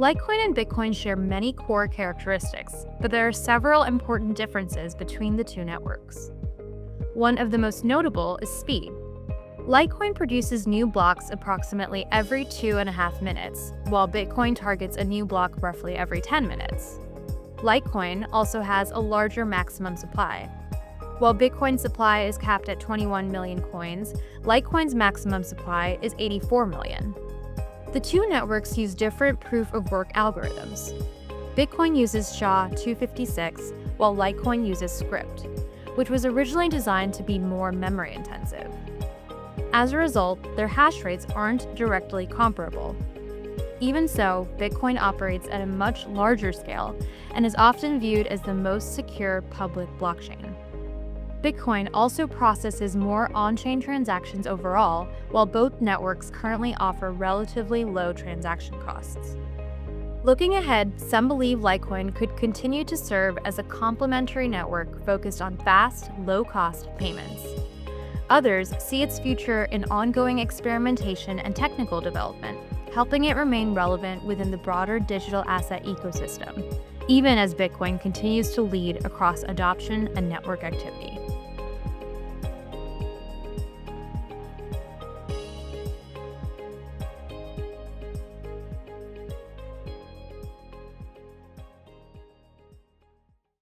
Litecoin and Bitcoin share many core characteristics, but there are several important differences between the two networks. One of the most notable is speed. Litecoin produces new blocks approximately every 2.5 minutes, while Bitcoin targets a new block roughly every 10 minutes. Litecoin also has a larger maximum supply. While Bitcoin's supply is capped at 21 million coins, Litecoin's maximum supply is 84 million. The two networks use different proof-of-work algorithms. Bitcoin uses SHA-256, while Litecoin uses Script, which was originally designed to be more memory-intensive. As a result, their hash rates aren't directly comparable. Even so, Bitcoin operates at a much larger scale and is often viewed as the most secure public blockchain. Bitcoin also processes more on-chain transactions overall, while both networks currently offer relatively low transaction costs. Looking ahead, some believe Litecoin could continue to serve as a complementary network focused on fast, low-cost payments. Others see its future in ongoing experimentation and technical development, helping it remain relevant within the broader digital asset ecosystem, even as Bitcoin continues to lead across adoption and network activity.